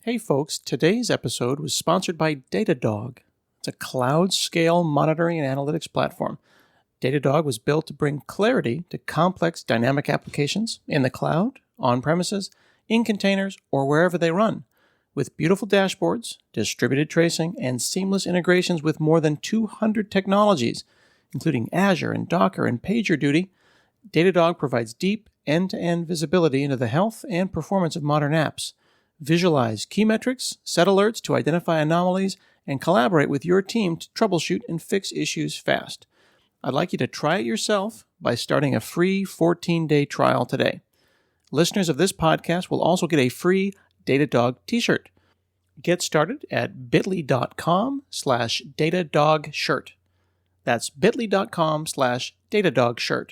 Hey folks, today's episode was sponsored by Datadog. It's a cloud-scale monitoring and analytics platform. Datadog was built to bring clarity to complex dynamic applications in the cloud, on-premises, in containers, or wherever they run. With beautiful dashboards, distributed tracing, and seamless integrations with more than 200 technologies, including Azure and Docker and PagerDuty, Datadog provides deep end-to-end visibility into the health and performance of modern apps. Visualize key metrics, set alerts to identify anomalies, and collaborate with your team to troubleshoot and fix issues fast. I'd like you to try it yourself by starting a free 14-day trial today. Listeners of this podcast will also get a free Datadog t-shirt. Get started at bit.ly.com/DatadogShirt. That's bit.ly.com/DatadogShirt.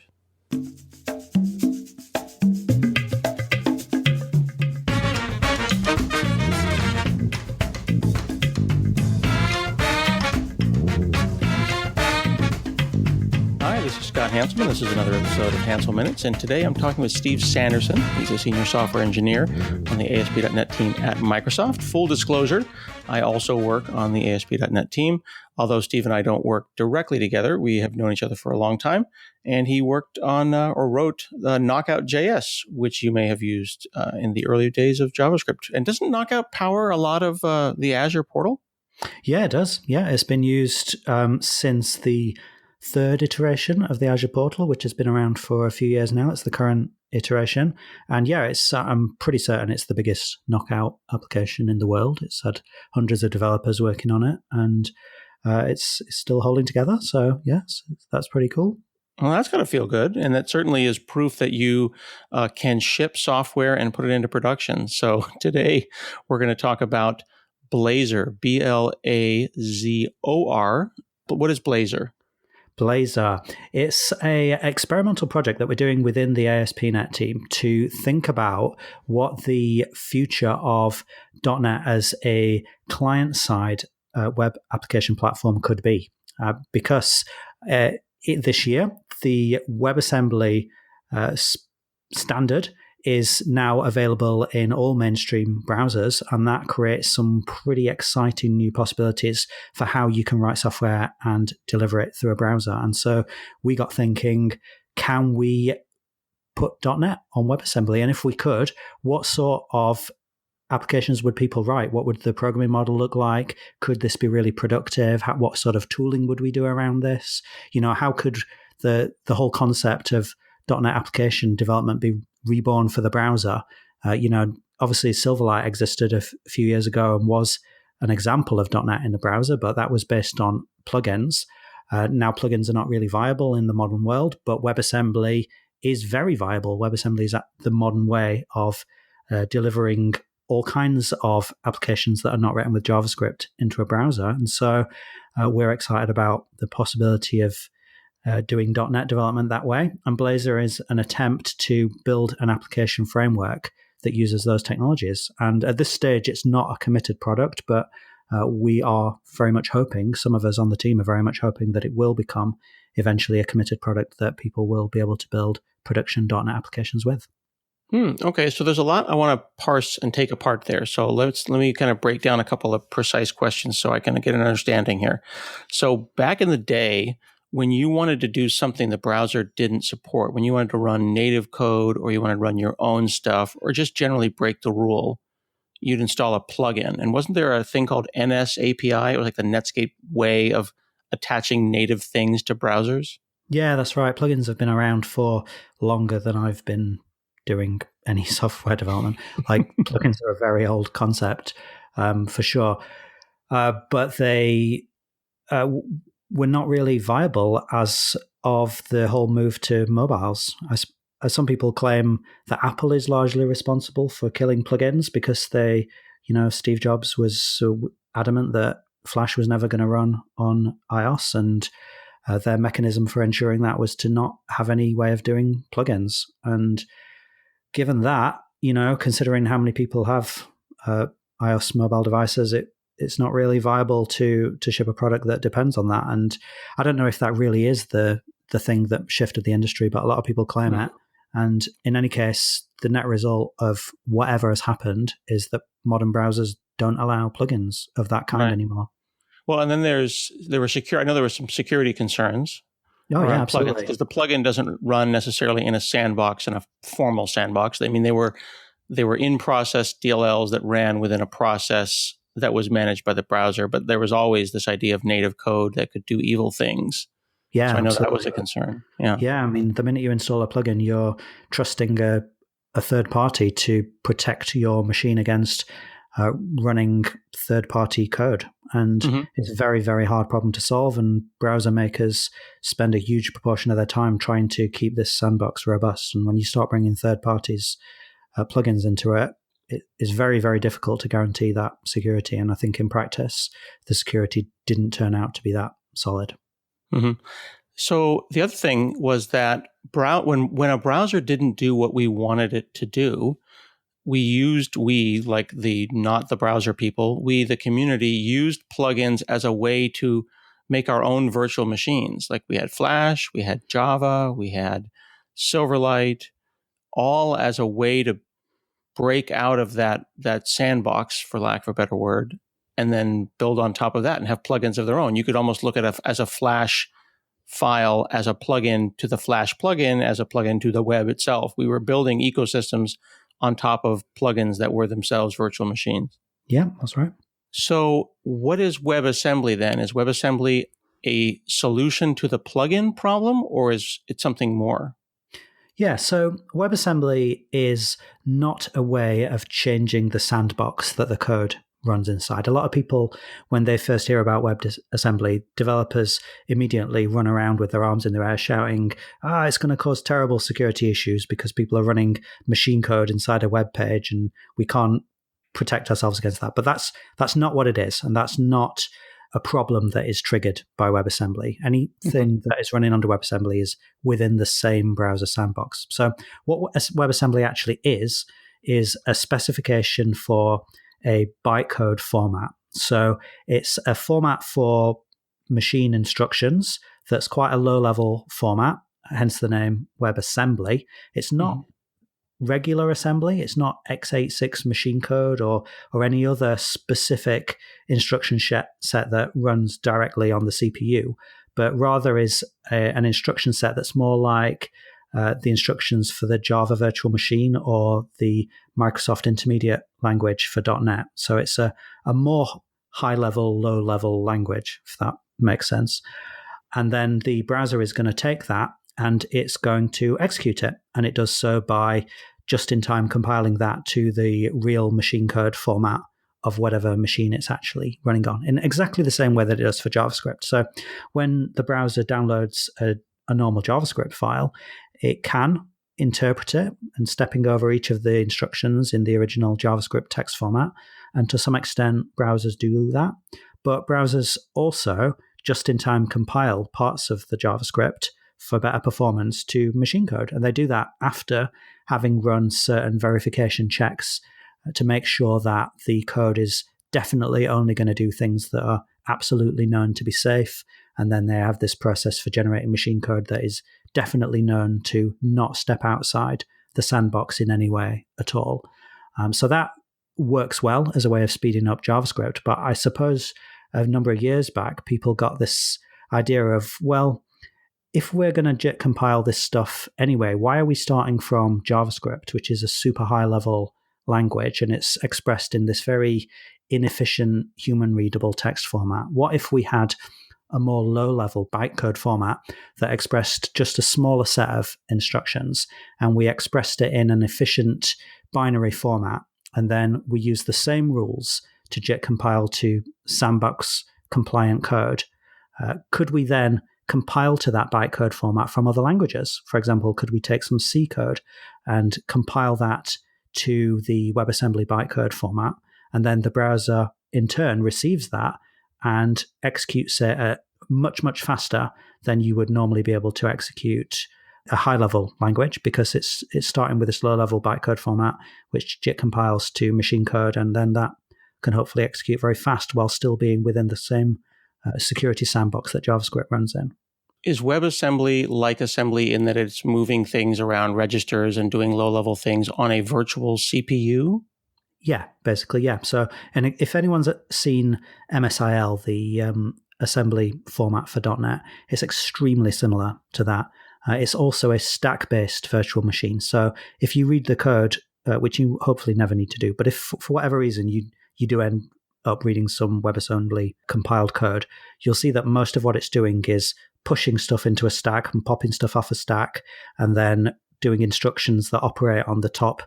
This is Scott Hanselman. This is another episode of Hansel Minutes, and today I'm talking with Steve Sanderson. He's a senior software engineer on the ASP.NET team at Microsoft. Full disclosure, I also work on the ASP.NET team. Although Steve and I don't work directly together, we have known each other for a long time, and he worked on or wrote Knockout.js, which you may have used in the early days of JavaScript. And doesn't Knockout power a lot of the Azure portal? Yeah, it does. Yeah, it's been used since the third iteration of the Azure portal, which has been around for a few years now. It's the current iteration. And yeah, I'm pretty certain it's the biggest Knockout application in the world. It's had hundreds of developers working on it, and it's still holding together. So yes, that's pretty cool. Well, that's got to feel good. And that certainly is proof that you can ship software and put it into production. So today we're going to talk about Blazor, Blazor. But what is Blazor? Blazor. It's a experimental project that we're doing within the ASP.NET team to think about what the future of .NET as a client-side web application platform could be. Because this year, the WebAssembly standard is now available in all mainstream browsers, and that creates some pretty exciting new possibilities for how you can write software and deliver it through a browser. And so we got thinking, can we put .NET on WebAssembly? And if we could, what sort of applications would people write? What would the programming model look like? Could this be really productive? What sort of tooling would we do around this? How could the whole concept of .NET application development be reborn for the browser? Obviously Silverlight existed a few years ago and was an example of .NET in the browser, but that was based on plugins. Now plugins are not really viable in the modern world, but WebAssembly is very viable. WebAssembly is the modern way of delivering all kinds of applications that are not written with JavaScript into a browser. And so we're excited about the possibility of doing .NET development that way. And Blazor is an attempt to build an application framework that uses those technologies. And at this stage, it's not a committed product, but we are very much hoping, some of us on the team are very much hoping that it will become eventually a committed product that people will be able to build production .NET applications with. Okay, so there's a lot I want to parse and take apart there. So let me kind of break down a couple of precise questions so I can get an understanding here. So back in the day, when you wanted to do something the browser didn't support, when you wanted to run native code or you wanted to run your own stuff or just generally break the rule, you'd install a plugin. And wasn't there a thing called NS API? It was like the Netscape way of attaching native things to browsers. Yeah, that's right. Plugins have been around for longer than I've been doing any software development. Like plugins are a very old concept, for sure. But they were not really viable as of the whole move to mobiles. As some people claim that Apple is largely responsible for killing plugins because Steve Jobs was so adamant that Flash was never going to run on iOS, and their mechanism for ensuring that was to not have any way of doing plugins. And given that, considering how many people have iOS mobile devices, it's not really viable to ship a product that depends on that. And I don't know if that really is the thing that shifted the industry, but a lot of people claim it. And in any case, the net result of whatever has happened is that modern browsers don't allow plugins of that kind anymore. Well, and then there were some security concerns around plugins, because the plugin doesn't run necessarily in a sandbox, in a formal sandbox. I mean, they were in-process DLLs that ran within a process that was managed by the browser, but there was always this idea of native code that could do evil things. Yeah, so I know that was a concern. Yeah. I mean, the minute you install a plugin, you're trusting a third party to protect your machine against running third-party code. And it's a very, very hard problem to solve, and browser makers spend a huge proportion of their time trying to keep this sandbox robust. And when you start bringing third parties plugins into it, it is very, very difficult to guarantee that security. And I think in practice, the security didn't turn out to be that solid. So the other thing was that when a browser didn't do what we wanted it to do, like not the browser people, the community, used plugins as a way to make our own virtual machines. Like we had Flash, we had Java, we had Silverlight, all as a way to break out of that sandbox, for lack of a better word, and then build on top of that and have plugins of their own. You could almost look at as a Flash file as a plugin to the Flash plugin, as a plugin to the web itself. We were building ecosystems on top of plugins that were themselves virtual machines. Yeah, that's right. So what is WebAssembly then? Is WebAssembly a solution to the plugin problem, or is it something more? Yeah, so WebAssembly is not a way of changing the sandbox that the code runs inside. A lot of people, when they first hear about WebAssembly, developers immediately run around with their arms in the air shouting, it's going to cause terrible security issues because people are running machine code inside a web page and we can't protect ourselves against that. But that's not what it is, and that's not a problem that is triggered by WebAssembly. Anything that is running under WebAssembly is within the same browser sandbox. So what WebAssembly actually is a specification for a bytecode format. So it's a format for machine instructions that's quite a low-level format, hence the name WebAssembly. It's not regular assembly. It's not x86 machine code or any other specific instruction set that runs directly on the CPU, but rather is an instruction set that's more like the instructions for the Java virtual machine or the Microsoft Intermediate language for .NET. So it's a more high-level, low-level language, if that makes sense. And then the browser is going to take that and it's going to execute it. And it does so by just-in-time compiling that to the real machine code format of whatever machine it's actually running on, in exactly the same way that it does for JavaScript. So when the browser downloads a normal JavaScript file, it can interpret it and stepping over each of the instructions in the original JavaScript text format. And to some extent, browsers do that. But browsers also just-in-time compile parts of the JavaScript for better performance to machine code. And they do that after having run certain verification checks to make sure that the code is definitely only going to do things that are absolutely known to be safe. And then they have this process for generating machine code that is definitely known to not step outside the sandbox in any way at all. So that works well as a way of speeding up JavaScript. But I suppose a number of years back, people got this idea of, well, if we're going to compile this stuff anyway, why are we starting from JavaScript, which is a super high-level language, and it's expressed in this very inefficient, human-readable text format? What if we had a more low-level bytecode format that expressed just a smaller set of instructions, and we expressed it in an efficient binary format, and then we use the same rules to JIT compile to sandbox-compliant code? Could we then compile to that bytecode format from other languages? For example, could we take some C code and compile that to the WebAssembly bytecode format, and then the browser in turn receives that and executes it at much, much faster than you would normally be able to execute a high-level language, because it's starting with this low-level bytecode format, which JIT compiles to machine code, and then that can hopefully execute very fast while still being within the same security sandbox that JavaScript runs in. Is WebAssembly like assembly in that it's moving things around registers and doing low-level things on a virtual CPU? Yeah, basically, yeah. So, and if anyone's seen MSIL, the assembly format for .NET, it's extremely similar to that. It's also a stack-based virtual machine. So if you read the code, which you hopefully never need to do, but if for whatever reason you do end up reading some WebAssembly compiled code, you'll see that most of what it's doing is pushing stuff into a stack and popping stuff off a stack, and then doing instructions that operate on the top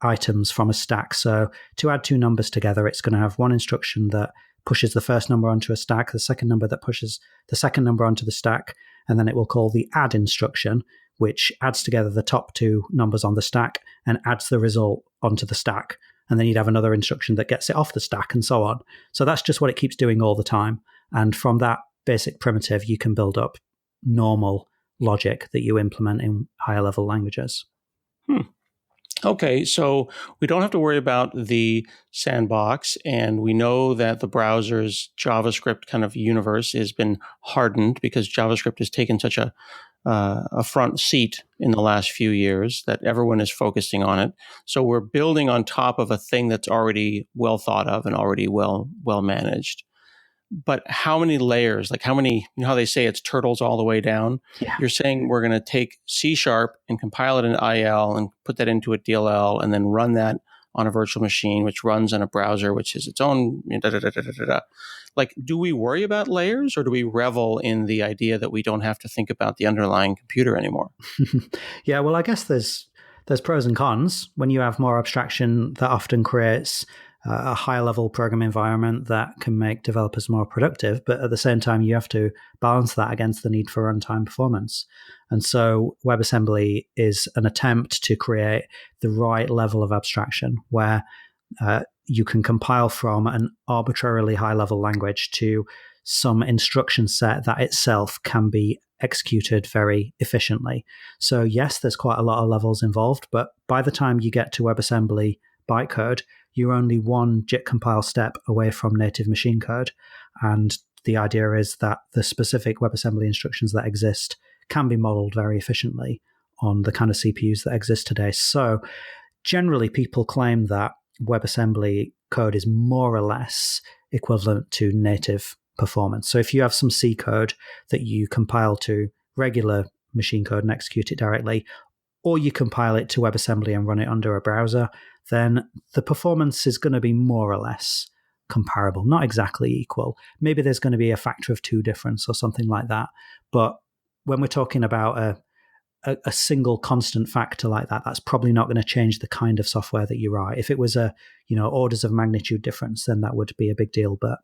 items from a stack. So to add two numbers together, it's going to have one instruction that pushes the first number onto a stack, the second number that pushes the second number onto the stack, and then it will call the add instruction, which adds together the top two numbers on the stack and adds the result onto the stack. And then you'd have another instruction that gets it off the stack and so on. So that's just what it keeps doing all the time. And from that basic primitive, you can build up normal logic that you implement in higher level languages. Okay, so we don't have to worry about the sandbox, and we know that the browser's JavaScript kind of universe has been hardened because JavaScript has taken such a front seat in the last few years that everyone is focusing on it. So we're building on top of a thing that's already well thought of and already well managed. But how many layers, like how many, you know how they say it's turtles all the way down? Yeah. You're saying we're going to take C# and compile it in IL and put that into a DLL and then run that on a virtual machine, which runs in a browser, which is its own Like, do we worry about layers, or do we revel in the idea that we don't have to think about the underlying computer anymore? Yeah, well, I guess there's pros and cons. When you have more abstraction, that often creates a higher level program environment that can make developers more productive. But at the same time, you have to balance that against the need for runtime performance. And so WebAssembly is an attempt to create the right level of abstraction where you can compile from an arbitrarily high level language to some instruction set that itself can be executed very efficiently. So yes, there's quite a lot of levels involved, but by the time you get to WebAssembly bytecode, you're only one JIT compile step away from native machine code. And the idea is that the specific WebAssembly instructions that exist can be modeled very efficiently on the kind of CPUs that exist today. So generally, people claim that WebAssembly code is more or less equivalent to native performance. So if you have some C code that you compile to regular machine code and execute it directly, or you compile it to WebAssembly and run it under a browser, then the performance is going to be more or less comparable, not exactly equal. Maybe there's going to be a factor of 2 difference or something like that. But when we're talking about a single constant factor like that, that's probably not going to change the kind of software that you write. If it was orders of magnitude difference, then that would be a big deal. But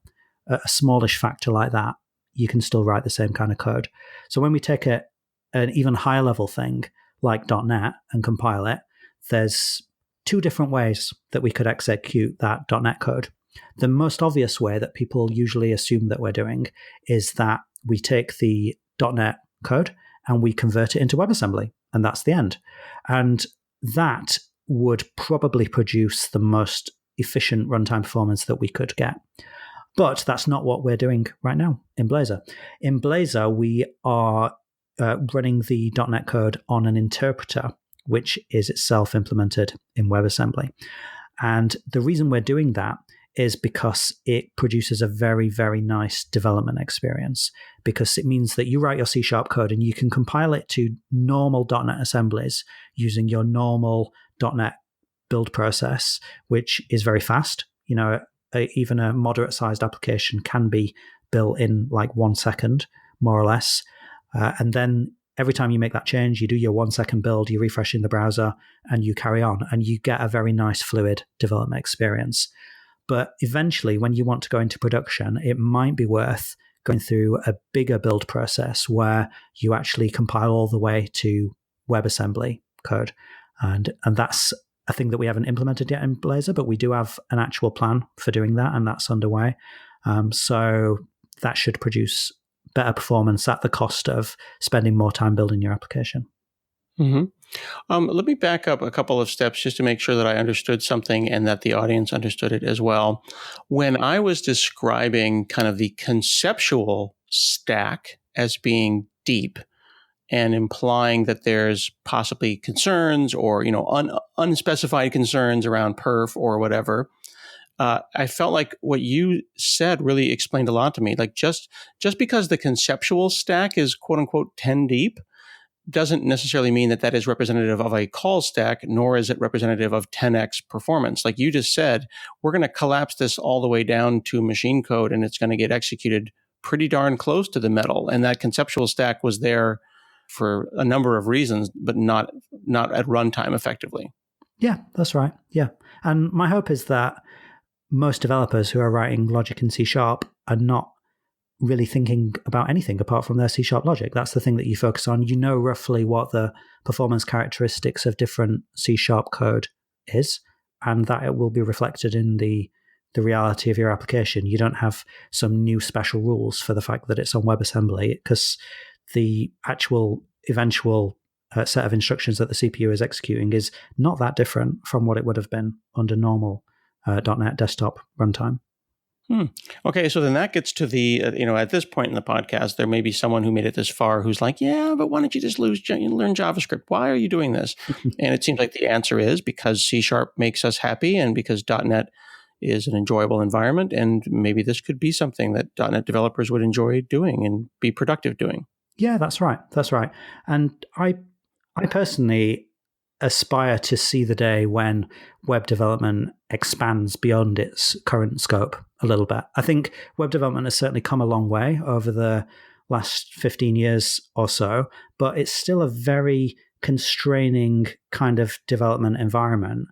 a smallish factor like that, you can still write the same kind of code. So when we take an even higher level thing like .NET and compile it, there's 2 different ways that we could execute that .NET code. The most obvious way that people usually assume that we're doing is that we take the .NET code and we convert it into WebAssembly, and that's the end. And that would probably produce the most efficient runtime performance that we could get. But that's not what we're doing right now in Blazor. In Blazor, we are running the .NET code on an interpreter, which is itself implemented in WebAssembly. And the reason we're doing that is because it produces a very, very nice development experience, because it means that you write your C# code and you can compile it to normal .NET assemblies using your normal .NET build process, which is very fast. Even a moderate-sized application can be built in like 1 second, more or less. And then every time you make that change, you do your 1 second build, you refresh in the browser, and you carry on, and you get a very nice fluid development experience. But eventually, when you want to go into production, it might be worth going through a bigger build process where you actually compile all the way to WebAssembly code. And that's a thing that we haven't implemented yet in Blazor, but we do have an actual plan for doing that, and that's underway. So that should produce better performance at the cost of spending more time building your application. Mm-hmm. Let me back up a couple of steps just to make sure that I understood something and that the audience understood it as well. When I was describing kind of the conceptual stack as being deep, and implying that there's possibly concerns or, unspecified concerns around perf or whatever. I felt like what you said really explained a lot to me. Like just because the conceptual stack is quote unquote 10 deep doesn't necessarily mean that is representative of a call stack, nor is it representative of 10x performance. Like you just said, we're going to collapse this all the way down to machine code, and it's going to get executed pretty darn close to the metal. And that conceptual stack was there for a number of reasons, but not at runtime effectively. Yeah, that's right. Yeah. And my hope is that most developers who are writing logic in C# are not really thinking about anything apart from their C# logic. That's the thing that you focus on. You know roughly what the performance characteristics of different C# code is, and that it will be reflected in the reality of your application. You don't have some new special rules for the fact that it's on WebAssembly, because the actual eventual set of instructions that the CPU is executing is not that different from what it would have been under normal .NET desktop runtime. Okay, so then that gets to the, at this point in the podcast, there may be someone who made it this far who's like, yeah, but why don't you just learn JavaScript? Why are you doing this? And it seems like the answer is because C# makes us happy and because .NET is an enjoyable environment. And maybe this could be something that .NET developers would enjoy doing and be productive doing. Yeah, that's right. That's right. And I personally aspire to see the day when web development expands beyond its current scope a little bit. I think web development has certainly come a long way over the last 15 years or so, but it's still a very constraining kind of development environment.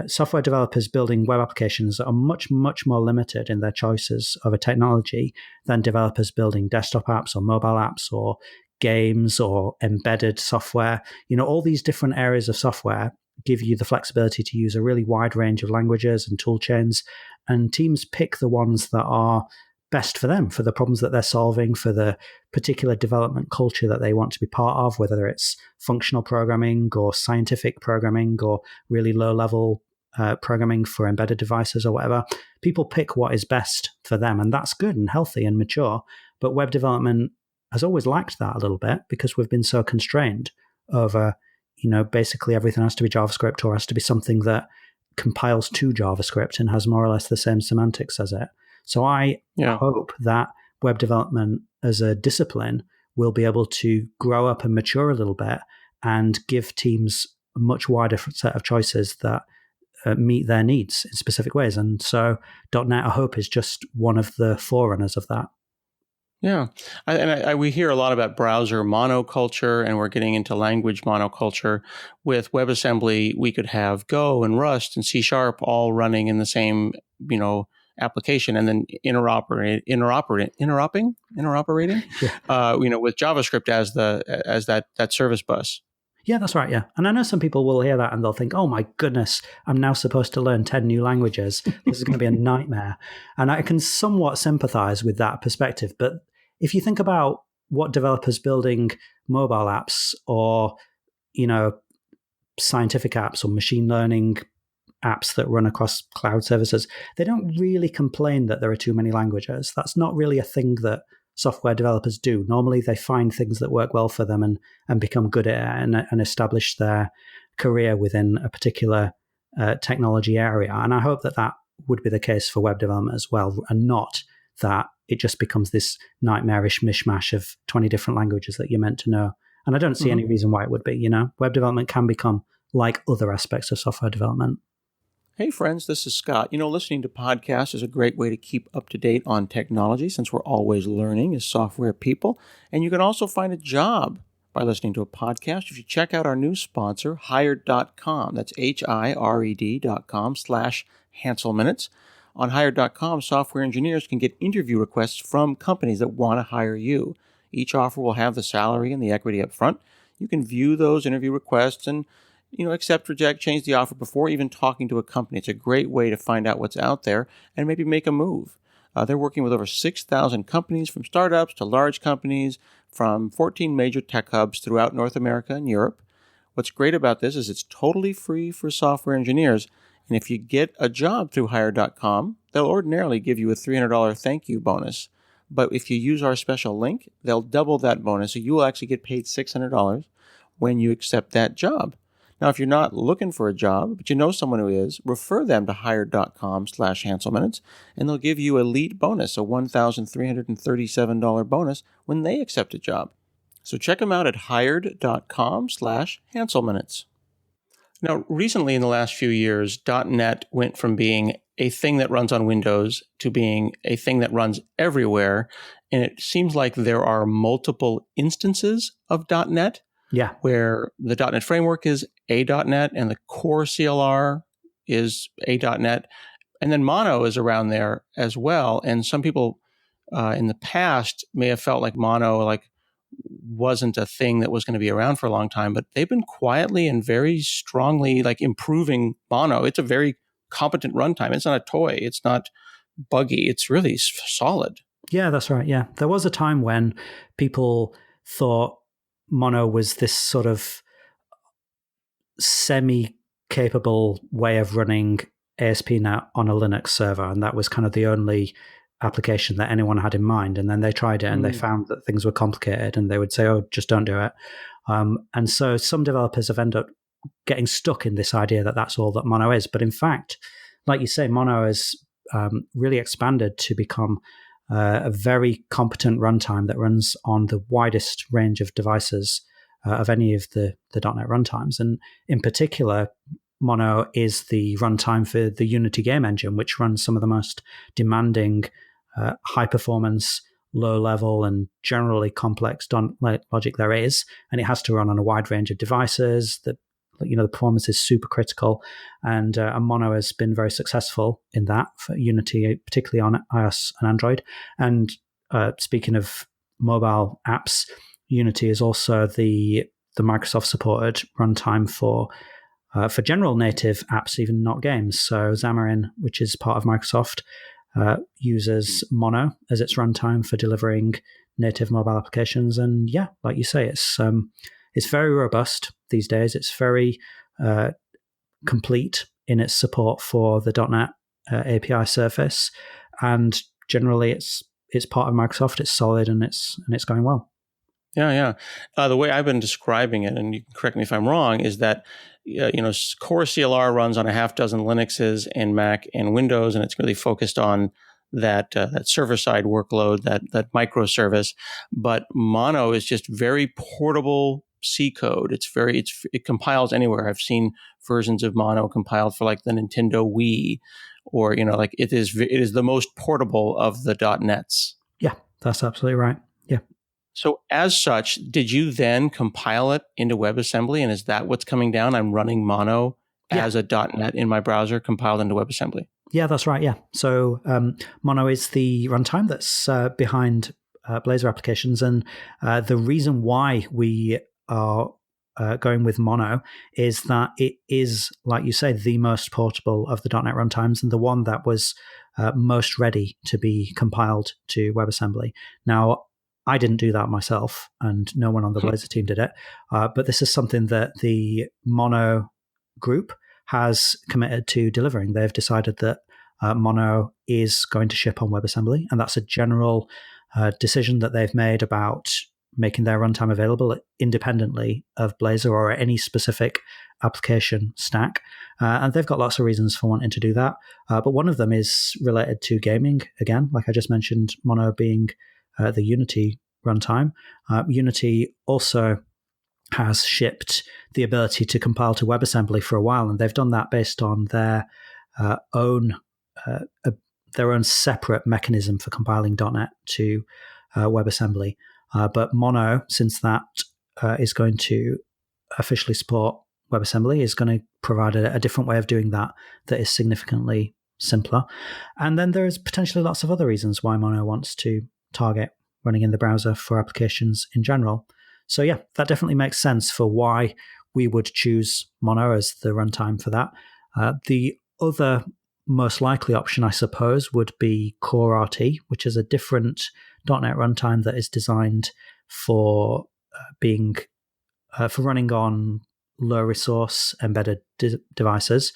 Software developers building web applications are much, much more limited in their choices of a technology than developers building desktop apps or mobile apps or games or embedded software. All these different areas of software give you the flexibility to use a really wide range of languages and tool chains, and teams pick the ones that are best for them, for the problems that they're solving, for the particular development culture that they want to be part of, whether it's functional programming or scientific programming or really low-level programming for embedded devices or whatever. People pick what is best for them, and that's good and healthy and mature. But web development has always lacked that a little bit because we've been so constrained over, basically everything has to be JavaScript or has to be something that compiles to JavaScript and has more or less the same semantics as it. So I hope that web development as a discipline will be able to grow up and mature a little bit and give teams a much wider set of choices that meet their needs in specific ways. And so .NET, I hope, is just one of the forerunners of that. Yeah. We hear a lot about browser monoculture, and we're getting into language monoculture. With WebAssembly, we could have Go and Rust and C# all running in the same, application, and then interoperating, with JavaScript as that service bus. Yeah, that's right. Yeah. And I know some people will hear that and they'll think, oh my goodness, I'm now supposed to learn 10 new languages. This is going to be a nightmare. And I can somewhat sympathize with that perspective. But if you think about what developers building mobile apps or, scientific apps or machine learning apps that run across cloud services, they don't really complain that there are too many languages. That's not really a thing that software developers do. Normally they find things that work well for them and become good at it and establish their career within a particular technology area. And I hope that would be the case for web development as well, and not that it just becomes this nightmarish mishmash of 20 different languages that you're meant to know. And I don't see any reason why it would be. Web development can become like other aspects of software development. Hey friends, this is Scott. Listening to podcasts is a great way to keep up to date on technology since we're always learning as software people. And you can also find a job by listening to a podcast if you check out our new sponsor, Hired.com. That's hired.com/HanselMinutes. On Hired.com, software engineers can get interview requests from companies that want to hire you. Each offer will have the salary and the equity up front. You can view those interview requests and accept, reject, change the offer before even talking to a company. It's a great way to find out what's out there and maybe make a move. They're working with over 6,000 companies, from startups to large companies, from 14 major tech hubs throughout North America and Europe. What's great about this is it's totally free for software engineers. And if you get a job through Hire.com, they'll ordinarily give you a $300 thank you bonus. But if you use our special link, they'll double that bonus. So you will actually get paid $600 when you accept that job. Now, if you're not looking for a job, but you know someone who is, refer them to hired.com/HanselMinutes, and they'll give you elite bonus, a $1,337 bonus when they accept a job. So check them out at hired.com/HanselMinutes. Now, recently in the last few years, .NET went from being a thing that runs on Windows to being a thing that runs everywhere. And it seems like there are multiple instances of .NET. Yeah. Where the .NET framework is a.NET and the core CLR is a.NET. And then Mono is around there as well. And some people in the past may have felt like Mono wasn't a thing that was going to be around for a long time, but they've been quietly and very strongly improving Mono. It's a very competent runtime. It's not a toy. It's not buggy. It's really solid. Yeah, that's right. Yeah. There was a time when people thought Mono was this sort of semi-capable way of running ASP.NET on a Linux server, and that was kind of the only application that anyone had in mind. And then they tried it and they found that things were complicated, and they would say, oh, just don't do it. And so some developers have ended up getting stuck in this idea that that's all that Mono is. But in fact, like you say, Mono has really expanded to become a very competent runtime that runs on the widest range of devices of any of the .NET runtimes. And in particular, Mono is the runtime for the Unity game engine, which runs some of the most demanding, high-performance, low-level, and generally complex logic there is. And it has to run on a wide range of devices. The performance is super critical, and Mono has been very successful in that for Unity, particularly on iOS and Android. And speaking of mobile apps, Unity is also the Microsoft-supported runtime for general native apps, even not games. So Xamarin, which is part of Microsoft, uses Mono as its runtime for delivering native mobile applications. And yeah, like you say, it's very robust these days. It's very complete in its support for the .NET API surface, and generally it's part of Microsoft. It's solid and it's going well. Yeah. The way I've been describing it, and you can correct me if I'm wrong, is that core CLR runs on a half dozen Linuxes and Mac and Windows, and it's really focused on that server-side workload, that microservice. But Mono is just very portable C code. It compiles anywhere. I've seen versions of Mono compiled for the Nintendo Wii, or it is the most portable of the .NETs. Yeah, that's absolutely right. Yeah. So as such, did you then compile it into WebAssembly? And is that what's coming down? I'm running Mono as a .NET in my browser compiled into WebAssembly. Yeah, that's right. Yeah. So Mono is the runtime that's behind Blazor applications. And the reason why we are going with Mono is that it is, like you say, the most portable of the .NET runtimes and the one that was most ready to be compiled to WebAssembly. Now, I didn't do that myself, and no one on the Blazor team did it. But this is something that the Mono group has committed to delivering. They've decided that Mono is going to ship on WebAssembly, and that's a general decision that they've made about making their runtime available independently of Blazor or any specific application stack. And they've got lots of reasons for wanting to do that. But one of them is related to gaming. Again, like I just mentioned, Mono being the Unity runtime. Unity also has shipped the ability to compile to WebAssembly for a while, and they've done that based on their own separate mechanism for compiling .NET to WebAssembly. But Mono, since that is going to officially support WebAssembly, is going to provide a different way of doing that is significantly simpler. And then there's potentially lots of other reasons why Mono wants to target running in the browser for applications in general. So yeah, that definitely makes sense for why we would choose Mono as the runtime for that. The other most likely option, I suppose, would be Core RT, which is a different .NET runtime that is designed for for running on low resource embedded devices.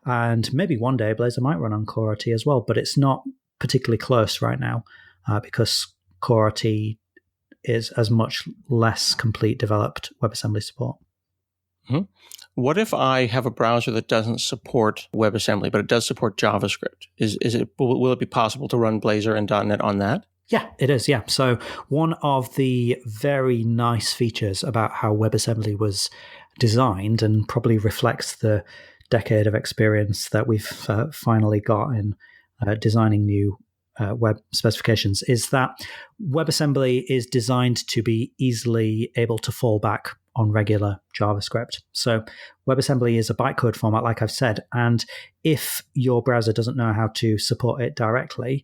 And maybe one day Blazor might run on Core RT as well, but it's not particularly close right now. because Core RT is as much less complete developed WebAssembly support. Mm-hmm. What if I have a browser that doesn't support WebAssembly, but it does support JavaScript? Will it be possible to run Blazor and .NET on that? Yeah, it is. Yeah. So one of the very nice features about how WebAssembly was designed, and probably reflects the decade of experience that we've finally got in designing new web specifications, is that WebAssembly is designed to be easily able to fall back on regular JavaScript. So WebAssembly is a bytecode format, like I've said, and if your browser doesn't know how to support it directly,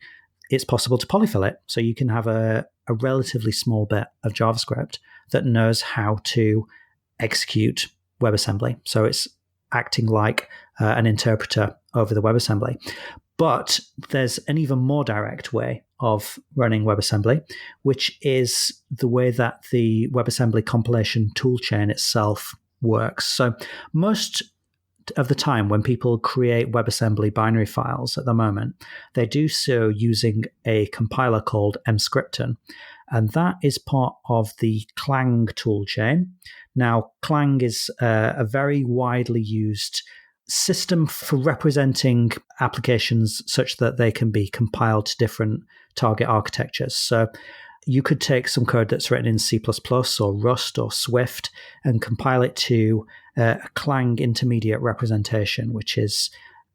it's possible to polyfill it. So you can have a relatively small bit of JavaScript that knows how to execute WebAssembly. So it's acting like an interpreter over the WebAssembly. But there's an even more direct way of running WebAssembly, which is the way that the WebAssembly compilation toolchain itself works. So most of the time when people create WebAssembly binary files at the moment, they do so using a compiler called Emscripten, and that is part of the Clang toolchain. Now, Clang is a very widely used system for representing applications such that they can be compiled to different target architectures. So you could take some code that's written in C++ or Rust or Swift and compile it to a Clang intermediate representation, which is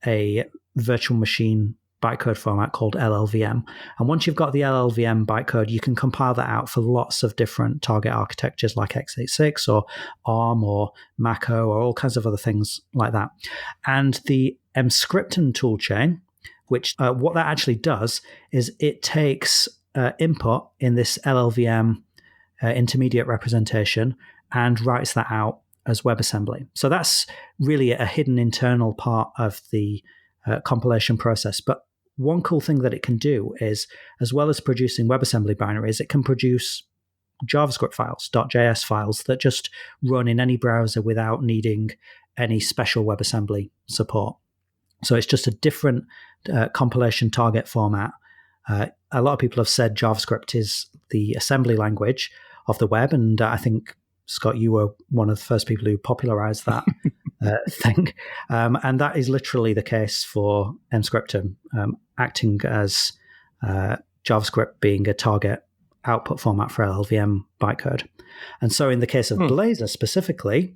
a virtual machine bytecode format called LLVM. And once you've got the LLVM bytecode, you can compile that out for lots of different target architectures like x86 or ARM or Mach-O or all kinds of other things like that. And the Emscripten toolchain, which what that actually does is it takes input in this LLVM intermediate representation and writes that out as WebAssembly. So that's really a hidden internal part of the compilation process. But one cool thing that it can do is, as well as producing WebAssembly binaries, it can produce JavaScript files, .js files that just run in any browser without needing any special WebAssembly support. So it's just a different compilation target format. A lot of people have said JavaScript is the assembly language of the web, and I think, Scott, you were one of the first people who popularized that thing. And that is literally the case for Emscripten, acting as JavaScript being a target output format for LLVM bytecode. And so in the case of Blazor specifically,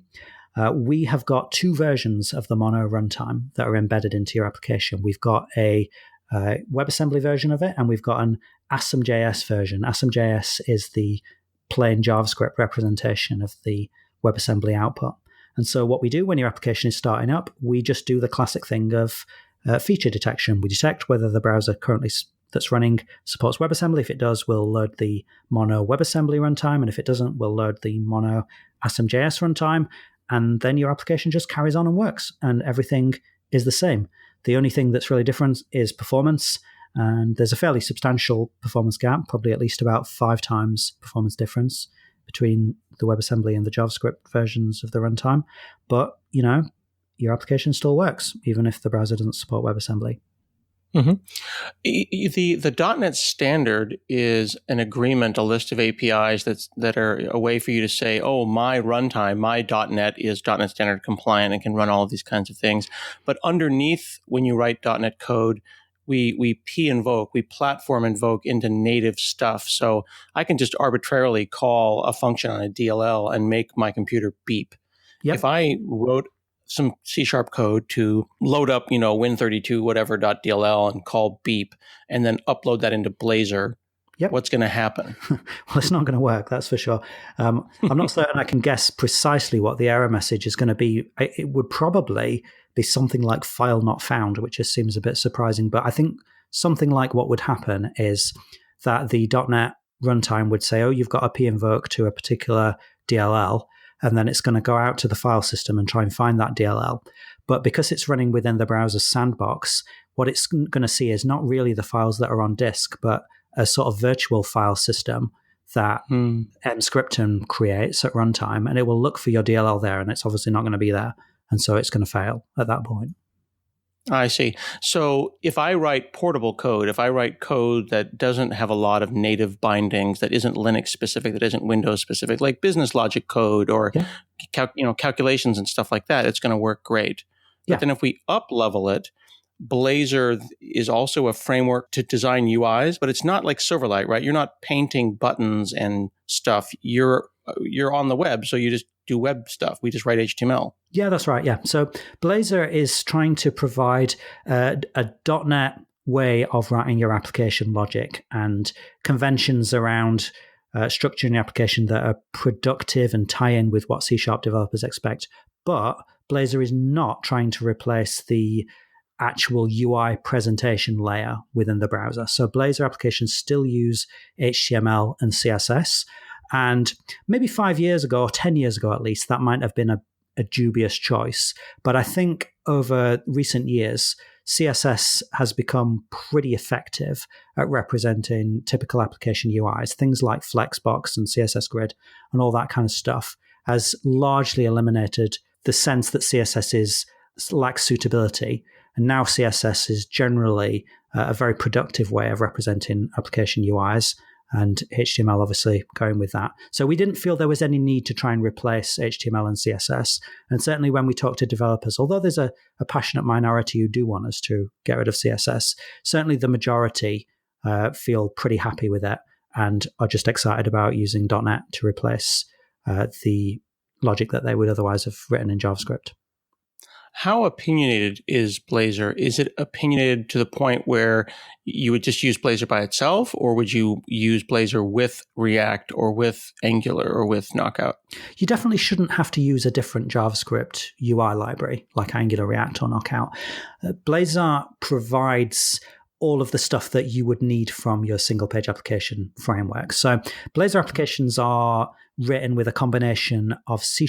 we have got two versions of the Mono runtime that are embedded into your application. We've got a WebAssembly version of it, and we've got an Asm.js version. Asm.js is the plain JavaScript representation of the WebAssembly output. And so what we do when your application is starting up, we just do the classic thing of feature detection. We detect whether the browser currently that's running supports WebAssembly. If it does, we'll load the Mono WebAssembly runtime. And if it doesn't, we'll load the Mono Asm.js runtime. And then your application just carries on and works, and everything is the same. The only thing that's really different is performance. And there's a fairly substantial performance gap, probably at least about 5 times performance difference between the WebAssembly and the JavaScript versions of the runtime. But, your application still works, even if the browser doesn't support WebAssembly. Mm-hmm. The .NET standard is an agreement, a list of APIs that are a way for you to say, oh, my runtime, my .NET is .NET standard compliant and can run all of these kinds of things. But underneath, when you write .NET code, we p-invoke, we platform invoke into native stuff. So I can just arbitrarily call a function on a DLL and make my computer beep. Yep. If I wrote some C# code to load up, Win32 whatever .dll and call beep, and then upload that into Blazor, what's going to happen? Well, it's not going to work, that's for sure. I'm not certain I can guess precisely what the error message is going to be. It would probably be something like file not found, which just seems a bit surprising. But I think something like what would happen is that the .NET runtime would say, oh, you've got a p-invoke to a particular DLL, and then it's going to go out to the file system and try and find that DLL. But because it's running within the browser's sandbox, what it's going to see is not really the files that are on disk, but a sort of virtual file system that Emscripten creates at runtime, and it will look for your DLL there, and it's obviously not going to be there. And so it's going to fail at that point. I see. So if I write portable code, if I write code that doesn't have a lot of native bindings, that isn't Linux specific, that isn't Windows specific, like business logic code or Yeah. calculations and stuff like that, it's going to work great. But Yeah. then if we up level it, Blazor is also a framework to design UIs, but it's not like Silverlight, right? You're not painting buttons and stuff. You're on the web, so you just do web stuff. We just write HTML. Yeah, that's right. Yeah. So Blazor is trying to provide a .NET way of writing your application logic and conventions around structuring the application that are productive and tie in with what C# developers expect. But Blazor is not trying to replace the actual UI presentation layer within the browser. So Blazor applications still use HTML and CSS. And maybe 5 years ago, or 10 years ago at least, that might have been a dubious choice. But I think over recent years, CSS has become pretty effective at representing typical application UIs. Things like Flexbox and CSS Grid and all that kind of stuff has largely eliminated the sense that CSS lacks suitability. And now CSS is generally a very productive way of representing application UIs, and HTML obviously going with that. So we didn't feel there was any need to try and replace HTML and CSS. And certainly when we talk to developers, although there's a passionate minority who do want us to get rid of CSS, certainly the majority feel pretty happy with it and are just excited about using .NET to replace the logic that they would otherwise have written in JavaScript. How opinionated is Blazor? Is it opinionated to the point where you would just use Blazor by itself, or would you use Blazor with React or with Angular or with Knockout? You definitely shouldn't have to use a different JavaScript UI library like Angular, React, or Knockout. Blazor provides all of the stuff that you would need from your single-page application framework. So Blazor applications are written with a combination of C#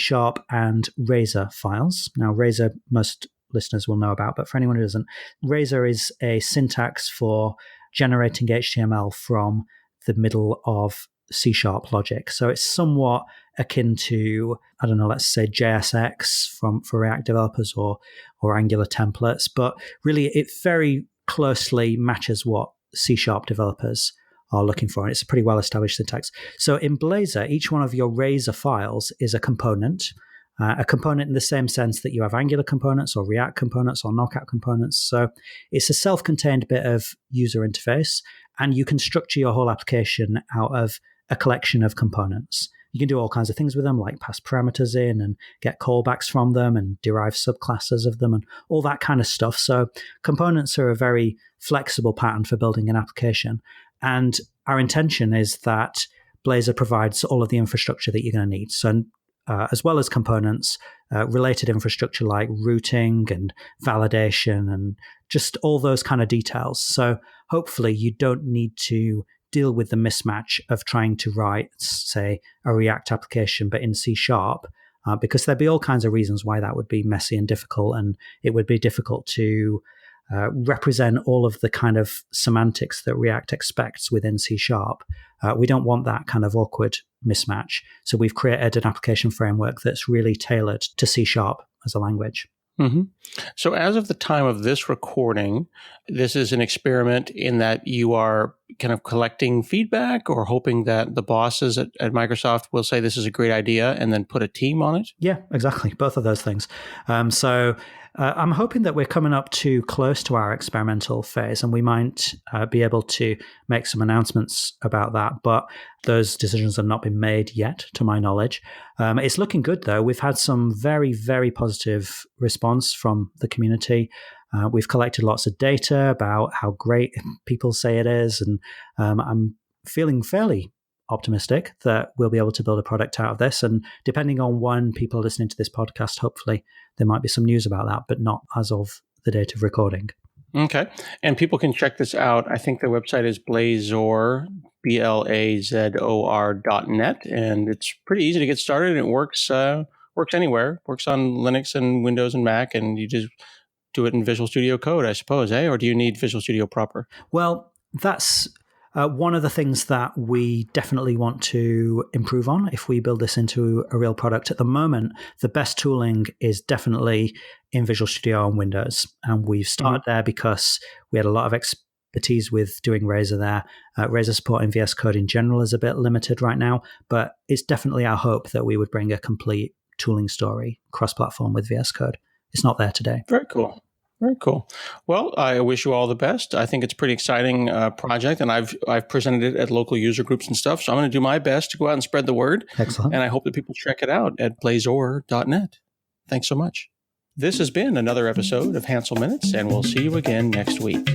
and Razor files. Now, Razor, most listeners will know about, but for anyone who doesn't, Razor is a syntax for generating HTML from the middle of C# logic. So it's somewhat akin to, I don't know, let's say JSX for React developers or Angular templates, but really it very closely matches what C# developers are looking for. And it's a pretty well-established syntax. So in Blazor, each one of your Razor files is a component in the same sense that you have Angular components or React components or Knockout components. So it's a self-contained bit of user interface, and you can structure your whole application out of a collection of components. You can do all kinds of things with them, like pass parameters in and get callbacks from them and derive subclasses of them and all that kind of stuff. So components are a very flexible pattern for building an application. And our intention is that Blazor provides all of the infrastructure that you're going to need. So as well as components, related infrastructure like routing and validation and just all those kind of details. So hopefully you don't need to deal with the mismatch of trying to write, say, a React application, but in C#, because there'd be all kinds of reasons why that would be messy and difficult, and it would be difficult to represent all of the kind of semantics that React expects within C#. We don't want that kind of awkward mismatch. So we've created an application framework that's really tailored to C# as a language. Mm-hmm. So as of the time of this recording, this is an experiment in that you are kind of collecting feedback or hoping that the bosses at Microsoft will say this is a great idea and then put a team on it? Yeah, exactly. Both of those things. So I'm hoping that we're coming up too close to our experimental phase, and we might be able to make some announcements about that. But those decisions have not been made yet, to my knowledge. It's looking good, though. We've had some very, very positive response from the community. We've collected lots of data about how great people say it is, and I'm feeling fairly optimistic that we'll be able to build a product out of this. And depending on when people are listening to this podcast, hopefully there might be some news about that, but not as of the date of recording. Okay. And people can check this out. I think the website is Blazor, BLAZOR.net. And it's pretty easy to get started. It works anywhere. Works on Linux and Windows and Mac. And you just do it in Visual Studio Code, I suppose, eh? Or do you need Visual Studio proper? Well, that's One of the things that we definitely want to improve on if we build this into a real product at the moment, the best tooling is definitely in Visual Studio on Windows. And we've started there because we had a lot of expertise with doing Razor there. Razor support in VS Code in general is a bit limited right now, but it's definitely our hope that we would bring a complete tooling story cross-platform with VS Code. It's not there today. Very cool. Very cool. Well, I wish you all the best. I think it's a pretty exciting project, and I've presented it at local user groups and stuff. So I'm going to do my best to go out and spread the word. Excellent. And I hope that people check it out at blazor.net. Thanks so much. This has been another episode of Hansel Minutes, and we'll see you again next week.